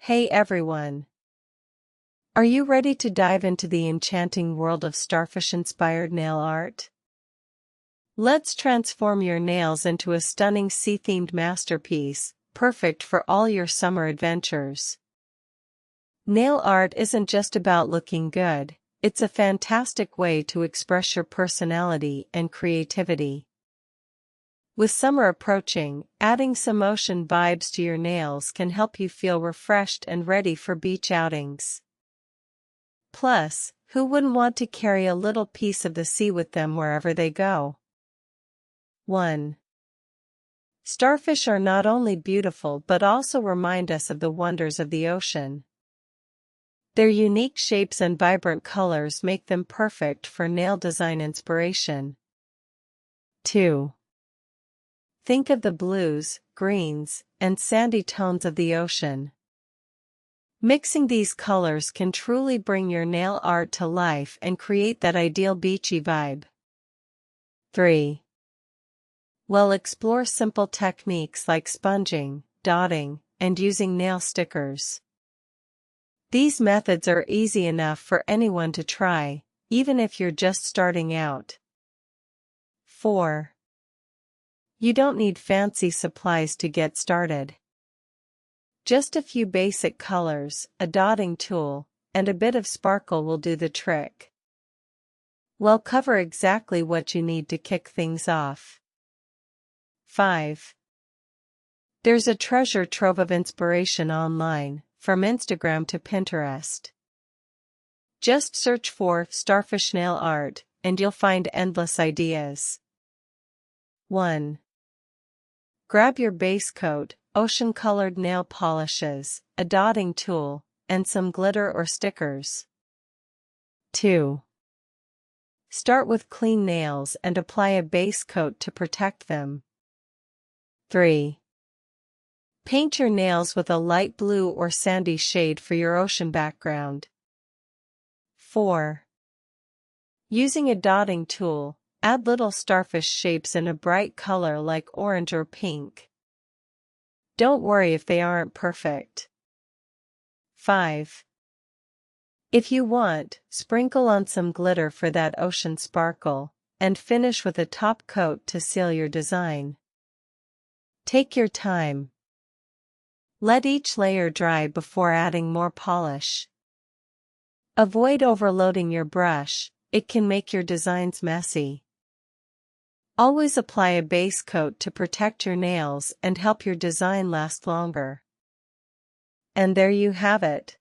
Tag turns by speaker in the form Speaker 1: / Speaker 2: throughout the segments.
Speaker 1: Hey everyone! Are you ready to dive into the enchanting world of starfish-inspired nail art? Let's transform your nails into a stunning sea-themed masterpiece, perfect for all your summer adventures. Nail art isn't just about looking good, it's a fantastic way to express your personality and creativity. With summer approaching, adding some ocean vibes to your nails can help you feel refreshed and ready for beach outings. Plus, who wouldn't want to carry a little piece of the sea with them wherever they go? 1. Starfish are not only beautiful but also remind us of the wonders of the ocean. Their unique shapes and vibrant colors make them perfect for nail design inspiration. 2. Think of the blues, greens, and sandy tones of the ocean. Mixing these colors can truly bring your nail art to life and create that ideal beachy vibe. 3. Well, explore simple techniques like sponging, dotting, and using nail stickers. These methods are easy enough for anyone to try, even if you're just starting out. 4. You don't need fancy supplies to get started. Just a few basic colors, a dotting tool, and a bit of sparkle will do the trick. We'll cover exactly what you need to kick things off. 5. There's a treasure trove of inspiration online, from Instagram to Pinterest. Just search for Starfish nail art, and you'll find endless ideas. 1. Grab your base coat, ocean-colored nail polishes, a dotting tool, and some glitter or stickers. 2. Start with clean nails and apply a base coat to protect them. 3. Paint your nails with a light blue or sandy shade for your ocean background. 4. Using a dotting tool, add little starfish shapes in a bright color like orange or pink. Don't worry if they aren't perfect. 5. If you want, sprinkle on some glitter for that ocean sparkle, and finish with a top coat to seal your design. Take your time. Let each layer dry before adding more polish. Avoid overloading your brush, it can make your designs messy. Always apply a base coat to protect your nails and help your design last longer. And there you have it.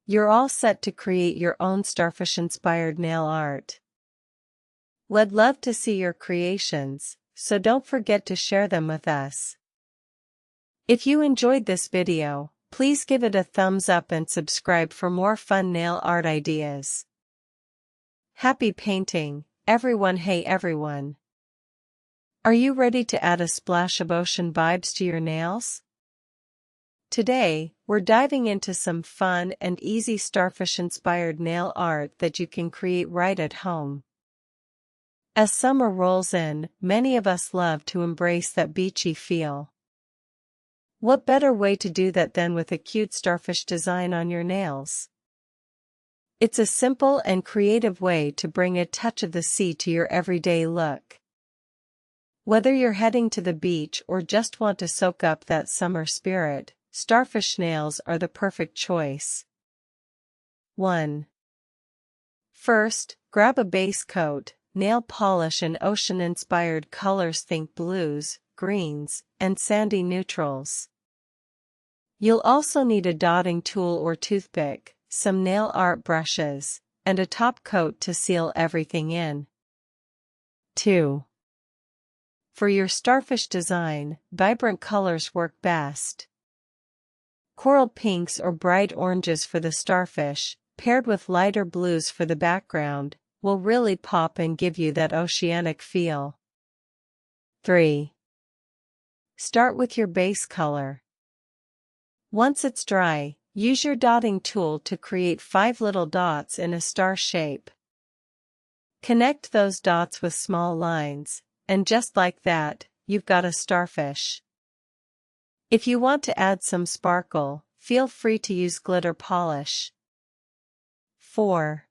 Speaker 1: You're all set to create your own starfish-inspired nail art. We'd love to see your creations, so don't forget to share them with us. If you enjoyed this video, please give it a thumbs up and subscribe for more fun nail art ideas. Happy painting, everyone! Hey everyone! Are you ready to add a splash of ocean vibes to your nails? Today, we're diving into some fun and easy starfish-inspired nail art that you can create right at home. As summer rolls in, many of us love to embrace that beachy feel. What better way to do that than with a cute starfish design on your nails? It's a simple and creative way to bring a touch of the sea to your everyday look. Whether you're heading to the beach or just want to soak up that summer spirit, starfish nails are the perfect choice. 1. First, grab a base coat, nail polish in ocean-inspired colors. Think blues, greens, and sandy neutrals. You'll also need a dotting tool or toothpick, some nail art brushes, and a top coat to seal everything in. 2. For your starfish design, vibrant colors work best. Coral pinks or bright oranges for the starfish, paired with lighter blues for the background, will really pop and give you that oceanic feel. 3. Start with your base color. Once it's dry, use your dotting tool to create 5 little dots in a star shape. Connect those dots with small lines, and just like that, you've got a starfish. If you want to add some sparkle, feel free to use glitter polish. 4.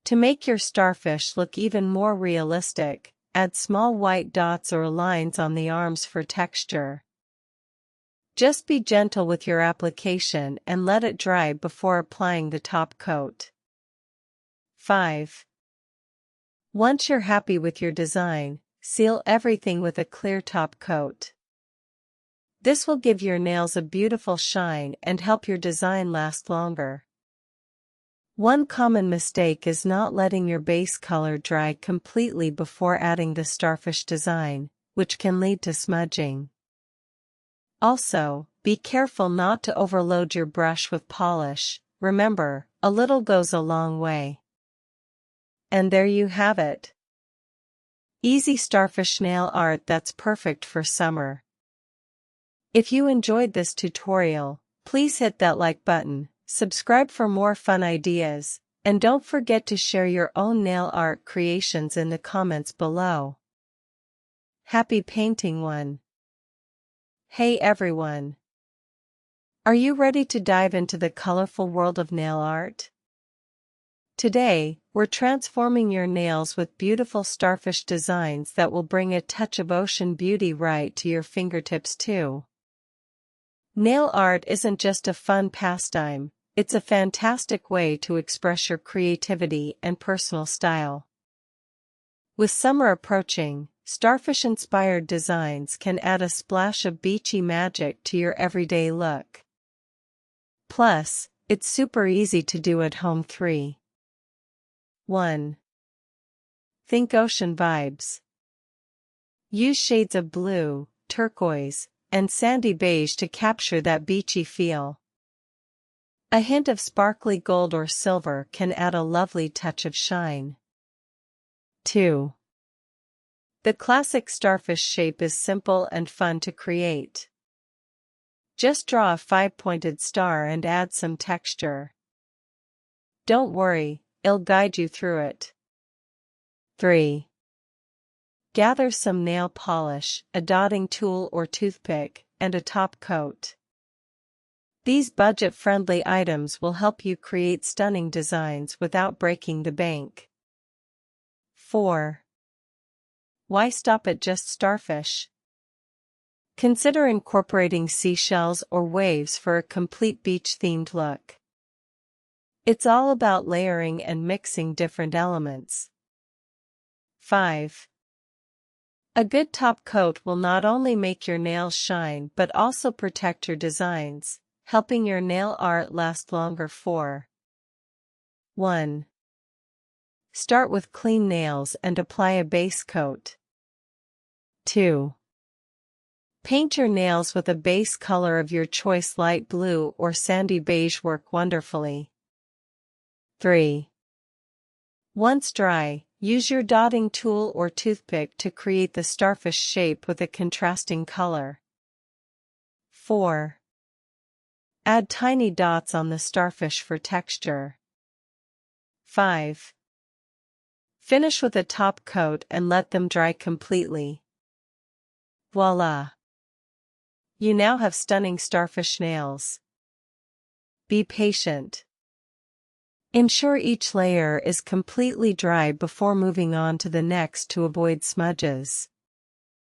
Speaker 1: To make your starfish look even more realistic, add small white dots or lines on the arms for texture. Just be gentle with your application and let it dry before applying the top coat. 5. Once you're happy with your design, seal everything with a clear top coat. This will give your nails a beautiful shine and help your design last longer. One common mistake is not letting your base color dry completely before adding the starfish design, which can lead to smudging. Also, be careful not to overload your brush with polish. Remember, a little goes a long way. And there you have it. Easy starfish nail art that's perfect for summer. If you enjoyed this tutorial, please hit that like button, subscribe for more fun ideas, and don't forget to share your own nail art creations in the comments below. Happy painting one! Hey everyone! Are you ready to dive into the colorful world of nail art? Today, we're transforming your nails with beautiful starfish designs that will bring a touch of ocean beauty right to your fingertips too. Nail art isn't just a fun pastime, it's a fantastic way to express your creativity and personal style. With summer approaching, starfish-inspired designs can add a splash of beachy magic to your everyday look. Plus, it's super easy to do at home. 3. 1. Think ocean vibes. Use shades of blue, turquoise, and sandy beige to capture that beachy feel. A hint of sparkly gold or silver can add a lovely touch of shine. 2. The classic starfish shape is simple and fun to create. Just draw a 5-pointed star and add some texture. Don't worry, it'll guide you through it. 3. Gather some nail polish, a dotting tool or toothpick, and a top coat. These budget-friendly items will help you create stunning designs without breaking the bank. 4. Why stop at just starfish? Consider incorporating seashells or waves for a complete beach-themed look. It's all about layering and mixing different elements. 5. A good top coat will not only make your nails shine but also protect your designs, helping your nail art last longer. 4. 1. Start with clean nails and apply a base coat. 2. Paint your nails with a base color of your choice. Light blue or sandy beige work wonderfully. 3. Once dry, use your dotting tool or toothpick to create the starfish shape with a contrasting color. 4. Add tiny dots on the starfish for texture. 5. Finish with a top coat and let them dry completely. Voila! You now have stunning starfish nails. Be patient. Ensure each layer is completely dry before moving on to the next to avoid smudges.